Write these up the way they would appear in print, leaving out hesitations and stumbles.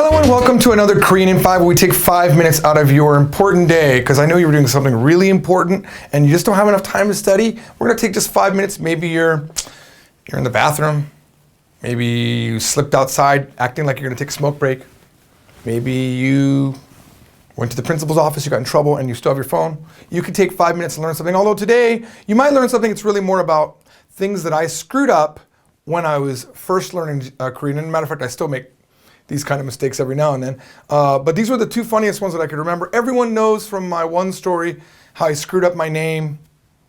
Hello and welcome to another Korean in 5 where we take 5 minutes out of your important day because I know you were doing something really important and you just don't have enough time to study. We're going to take just 5 minutes. Maybe you're in the bathroom. Maybe you slipped outside acting like you're going to take a smoke break. Maybe you went to the principal's office, you got in trouble and you still have your phone. You could take 5 minutes and learn something. Although today you might learn something that's really more about things that I screwed up when I was first learning Korean. And as a matter of fact, I still make these kind of mistakes every now and then. But these were the two funniest ones that I could remember. Everyone knows from my one story how I screwed up my name.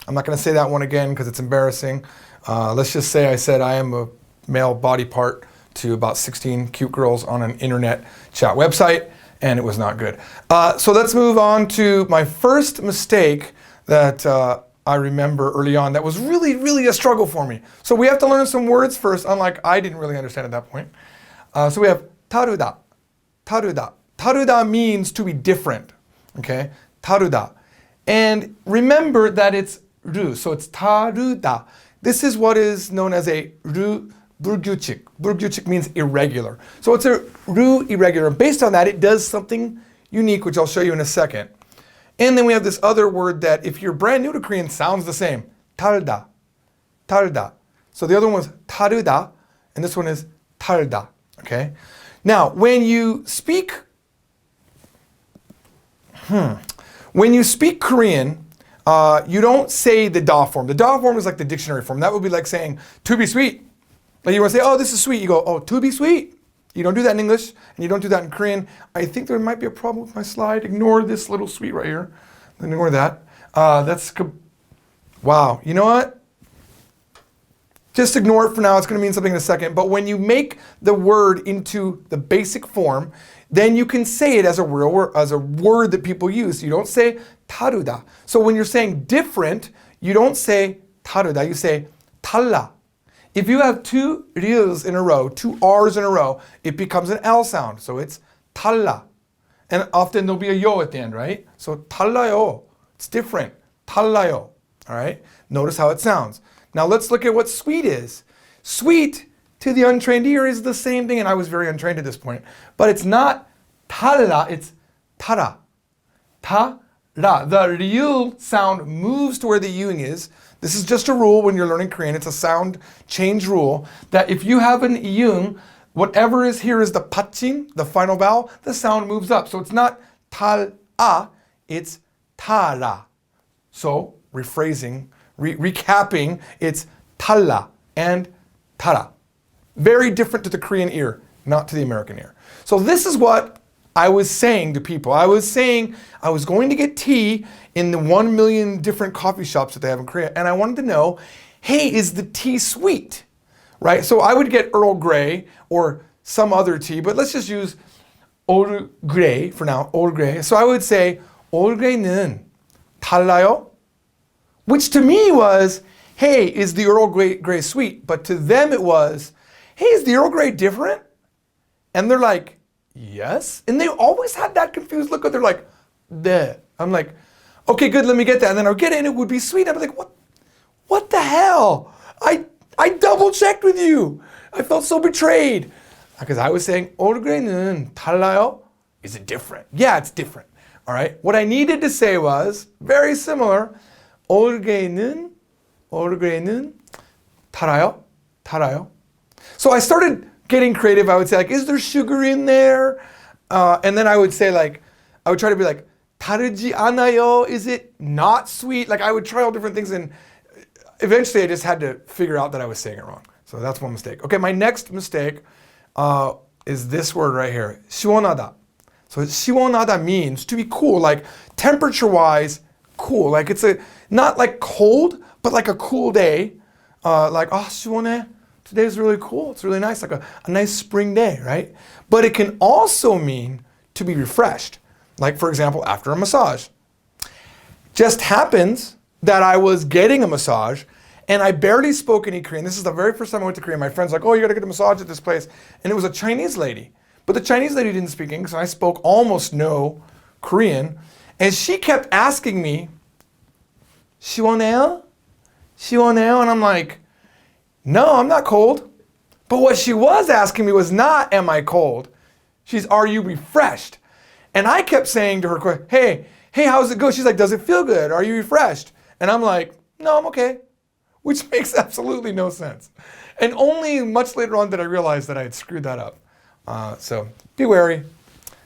I'm not going to say that one again because it's embarrassing. Let's just say I said I am a male body part to about 16 cute girls on an internet chat website, and it was not good. So let's move on to my first mistake that I remember early on that was really, really a struggle for me. So we have to learn some words first, unlike I didn't really understand at that point. So we have taruda, taruda. Taruda means to be different, okay? Taruda. And remember that it's ru, so it's taruda. This is what is known as a ru burgyuchik. Burgyuchik means irregular. So it's a ru irregular. Based on that, it does something unique, which I'll show you in a second. And then we have this other word that, if you're brand new to Korean, sounds the same. Taruda, taruda. So the other one was taruda, and this one is taruda. Okay. Now, when you speak Korean, you don't say the da form. The da form is like the dictionary form. That would be like saying to be sweet. Like you want to say, oh, this is sweet. You go, oh, to be sweet. You don't do that in English, and you don't do that in Korean. I think there might be a problem with my slide. Ignore this little sweet right here. Ignore that. Wow. You know what? Just ignore it for now. It's going to mean something in a second. But when you make the word into the basic form, then you can say it as a real word, as a word that people use. You don't say taruda. So when you're saying different, you don't say taruda. You say 달라. If you have two ryu's in a row, two R's in a row, it becomes an L sound. So it's 달라. And often there'll be a yo at the end, right? So 달라요. It's different. 달라요. All right? Notice how it sounds. Now let's look at what sweet is. Sweet to the untrained ear is the same thing, and I was very untrained at this point. But it's not 달라, it's 타라. 타라. The ryul sound moves to where the yung is. This is just a rule when you're learning Korean. It's a sound change rule that if you have an yung, whatever is here is the patching, the final vowel, the sound moves up. So it's not tal'a, it's tara. So rephrasing, recapping, it's 달라 and tara. Very different to the Korean ear, not to the American ear. So this is what I was saying to people. I was saying I was going to get tea in the 1 million different coffee shops that they have in Korea, and I wanted to know, hey, is the tea sweet? Right? So I would get Earl Grey or some other tea, but let's just use Earl Grey for now, Earl Grey. So I would say, Earl Grey는 달라요? Which to me was, hey, is the Earl Grey sweet? But to them it was, hey, is the Earl Grey different? And they're like, yes. And they always had that confused look. They're like, bleh. I'm like, okay, good, let me get that. And then I would get it and it would be sweet. I'd be like, what the hell? I double checked with you. I felt so betrayed. Because I was saying, Earl Grey는 달라요? Is it different? Yeah, it's different. All right. What I needed to say was very similar. Earl Grey는 달아요? 달아요? So I started getting creative. I would say, like, is there sugar in there? And then I would say, like, I would try to be like, 다르지 않아요? Is it not sweet? Like, I would try all different things, and eventually I just had to figure out that I was saying it wrong. So that's one mistake. Okay, my next mistake is this word right here, 시원하다. So 시원하다 means to be cool, like temperature-wise, cool. Like it's not like cold, but like a cool day. Like, oh, 시원해. Today's really cool. It's really nice, like a nice spring day, right? But it can also mean to be refreshed. Like, for example, after a massage. Just happens that I was getting a massage and I barely spoke any Korean. This is the very first time I went to Korea. My friend's like, oh, you got to get a massage at this place. And it was a Chinese lady. But the Chinese lady didn't speak English, and I spoke almost no Korean. And she kept asking me, 시원해요? 시원해요? And I'm like, no, I'm not cold. But what she was asking me was not, am I cold? She's, are you refreshed? And I kept saying to her, hey, how's it go? She's like, does it feel good? Are you refreshed? And I'm like, no, I'm okay. Which makes absolutely no sense. And only much later on did I realize that I had screwed that up. So be wary.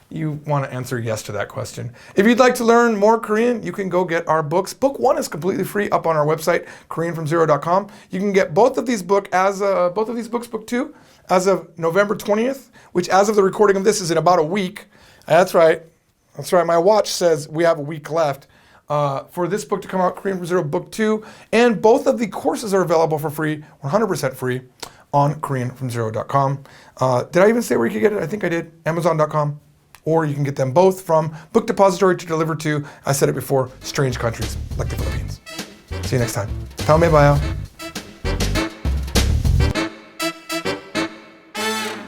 You want to answer yes to that question. If you'd like to learn more Korean, you can go get our books. Book 1 is completely free up on our website, KoreanFromZero.com. You can get both of these books, book 2, as of November 20th, which as of the recording of this is in about a week. That's right. My watch says we have a week left for this book to come out, Korean from Zero Book 2. And both of the courses are available for free, 100% free, on KoreanFromZero.com. Did I even say where you could get it? I think I did. Amazon.com. Or you can get them both from Book Depository to deliver to, I said it before, strange countries like the Philippines. See you next time. Tao me bayo.